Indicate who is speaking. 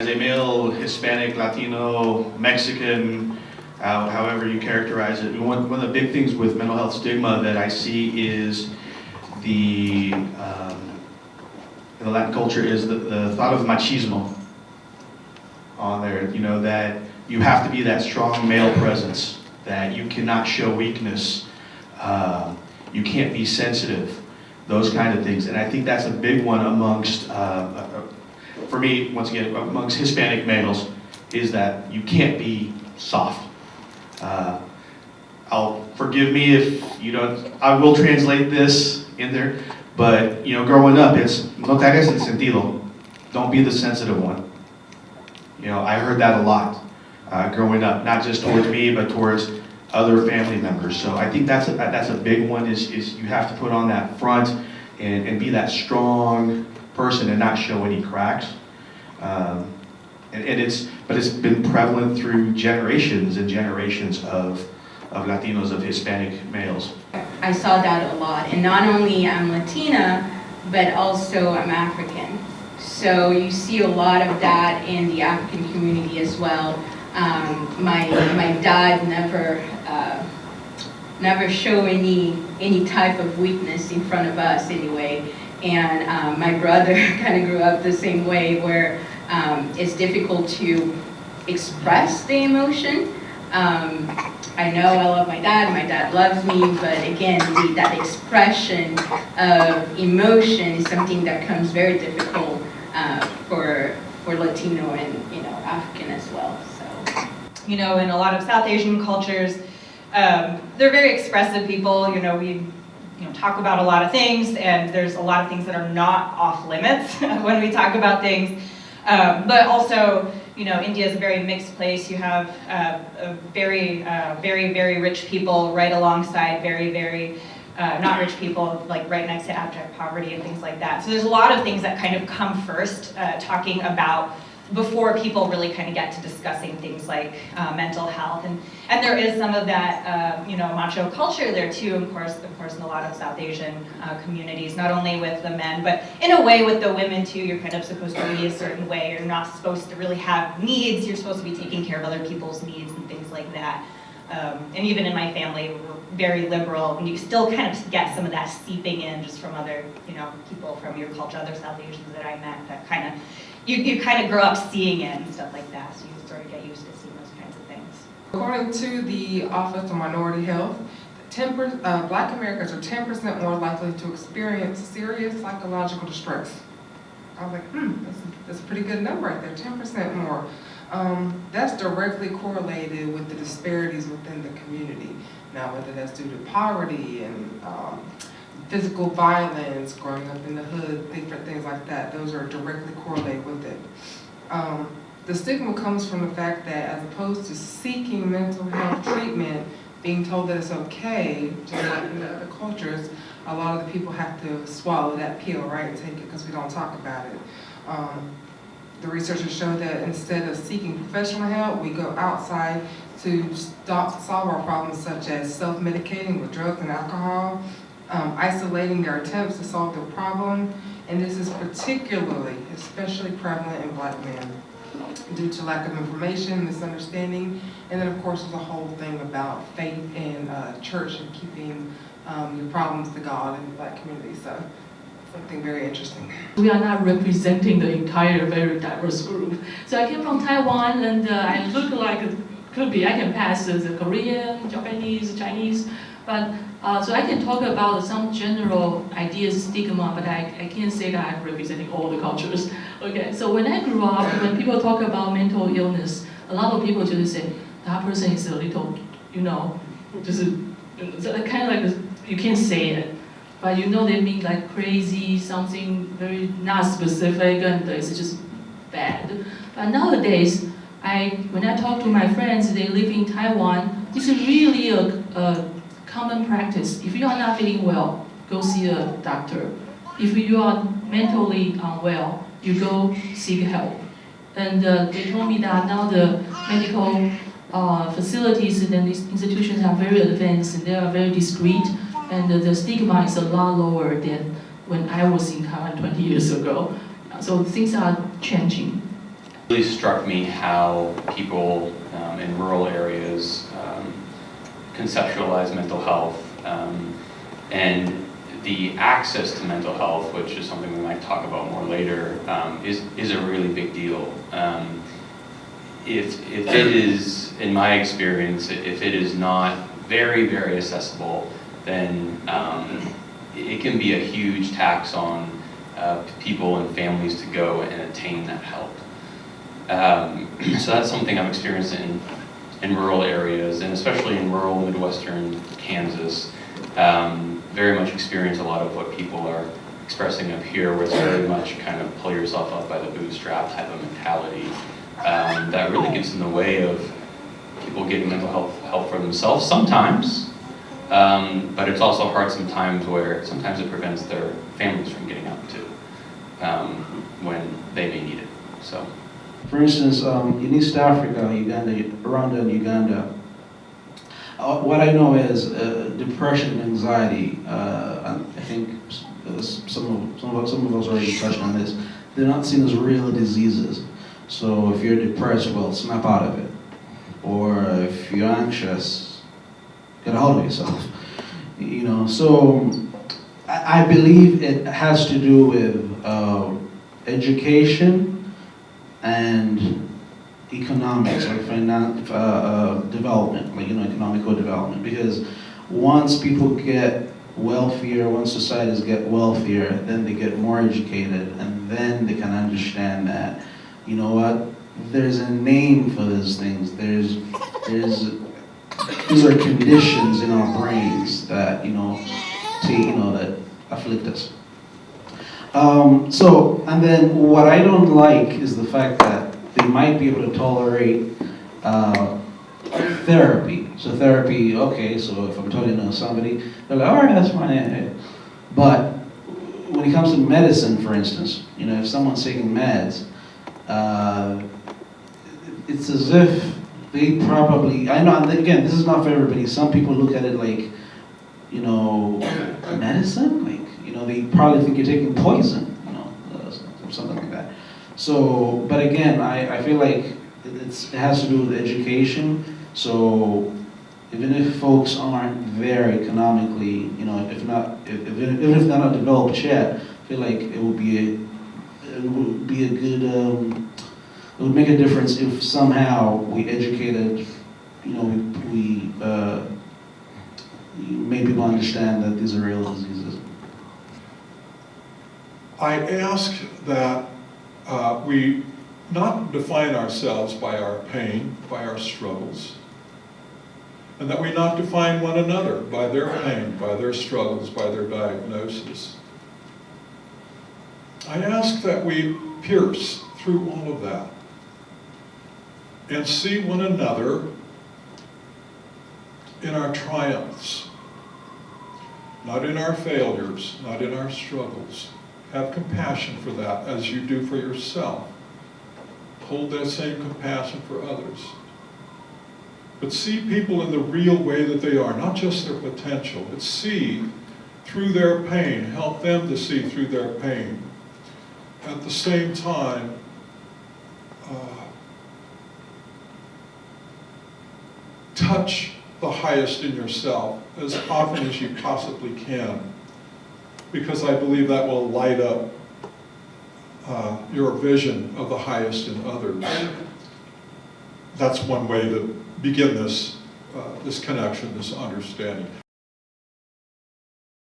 Speaker 1: As a male, Hispanic, Latino, Mexican, however you characterize it, one of the big things with mental health stigma that I see is in the Latin culture is the thought of machismo on there, you know, that you have to be that strong male presence, that you cannot show weakness, you can't be sensitive, those kind of things. And I think that's a big one amongst, for me, once again, amongst Hispanic males, is that you can't be soft. Forgive me if you don't, I will translate this in there, but you know, growing up, it's no te hagas el sentido. Don't be the sensitive one. You know, I heard that a lot growing up, not just towards me, but towards other family members. So I think that's a big one. Is you have to put on that front and be that strong person and not show any cracks. But it's been prevalent through generations and generations of Latinos, of Hispanic males.
Speaker 2: I saw that a lot, and not only I'm Latina, but also I'm African. So you see a lot of that in the African community as well. My dad never showed any type of weakness in front of us anyway. And my brother kind of grew up the same way, where it's difficult to express the emotion. I know I love my dad loves me, but again, that expression of emotion is something that comes very difficult for Latino and African as well. So,
Speaker 3: in a lot of South Asian cultures, they're very expressive people. We talk about a lot of things, and there's a lot of things that are not off limits when we talk about things. But also, India is a very mixed place. You have very, very rich people right alongside very, very not rich people, like right next to abject poverty and things like that. So there's a lot of things that kind of come first, talking about before people really kind of get to discussing things like mental health. And there is some of that, macho culture there too, of course, in a lot of South Asian communities, not only with the men, but in a way with the women too. You're kind of supposed to be a certain way. You're not supposed to really have needs. You're supposed to be taking care of other people's needs and things like that. And even in my family, we're very liberal, and you still kind of get some of that seeping in just from other, people from your culture, other South Asians that I met, that kind of, you kind of grow up seeing it and stuff like that, so you sort of get used to seeing those kinds of things.
Speaker 4: According to the Office of Minority Health, Black Americans are 10% more likely to experience serious psychological distress. I was like, that's a pretty good number right there, 10% more. That's directly correlated with the disparities within the community. Now, whether that's due to poverty and physical violence, growing up in the hood, different things like that, those are directly correlated with it. The stigma comes from the fact that as opposed to seeking mental health treatment, being told that it's okay, just like in the other cultures, a lot of the people have to swallow that pill, right, take it because we don't talk about it. The researchers show that instead of seeking professional help, we go outside to solve our problems, such as self-medicating with drugs and alcohol, isolating their attempts to solve the problem, and this is especially prevalent in Black men due to lack of information, misunderstanding, and then of course there's a whole thing about faith in church and keeping your problems to God in the Black community. So something very interesting.
Speaker 5: We are not representing the entire very diverse group. So I came from Taiwan, and I look like I can pass as a Korean, Japanese, Chinese, but so I can talk about some general ideas, stigma, but I can't say that I'm representing all the cultures. Okay, so when I grew up, when people talk about mental illness, a lot of people just say, that person is a little, just kind of like, you can't say it. But they mean like crazy, something very not specific, and it's just bad. But nowadays, when I talk to my friends, they live in Taiwan, it's really a common practice. If you are not feeling well, go see a doctor. If you are mentally unwell, you go seek help. And they told me that now the medical facilities and these institutions are very advanced, and they are very discreet. And the stigma is a lot lower than when I was in Taiwan 20 years ago. So things are changing.
Speaker 6: It really struck me how people in rural areas conceptualize mental health, and the access to mental health, which is something we might talk about more later, is a really big deal. If it is, in my experience, if it is not very, very accessible, then it can be a huge tax on people and families to go and attain that help. So that's something I've experienced in rural areas, and especially in rural Midwestern Kansas. Very much experience a lot of what people are expressing up here, where it's very much kind of pull yourself up by the bootstrap type of mentality that really gets in the way of people getting mental health help for themselves sometimes, but it's also hard sometimes where sometimes it prevents their families from getting out too, when they may need it. So,
Speaker 7: for instance, in East Africa, Rwanda and Uganda, what I know is depression and anxiety. I think some of us already touched on this. They're not seen as real diseases. So if you're depressed, well, snap out of it. Or if you're anxious, get a hold of yourself. You know. So I believe it has to do with education and economics, like development, like, economical development. Because once people get wealthier, once societies get wealthier, then they get more educated, and then they can understand that, you know what, there's a name for these things. These are conditions in our brains that, that afflict us. And then what I don't like is the fact that they might be able to tolerate therapy. So therapy, okay, so if I'm talking to somebody, they're like, all right, that's fine. But when it comes to medicine, for instance, if someone's taking meds, it's as if they probably, I know, and again, this is not for everybody. Some people look at it like, medicine? Like, they probably think you're taking poison, or something like that. So, but again, I feel like it has to do with education. So even if folks aren't there economically, if they're not developed yet, I feel like it would be a good, it would make a difference if somehow we educated, we made people understand that these are real diseases.
Speaker 8: I ask that we not define ourselves by our pain, by our struggles, and that we not define one another by their pain, by their struggles, by their diagnosis. I ask that we pierce through all of that and see one another in our triumphs, not in our failures, not in our struggles. Have compassion for that as you do for yourself. Hold that same compassion for others. But see people in the real way that they are, not just their potential, but see through their pain, help them to see through their pain. At the same time, touch the highest in yourself as often as you possibly can, because I believe that will light up your vision of the highest in others. That's one way to begin this connection, this understanding.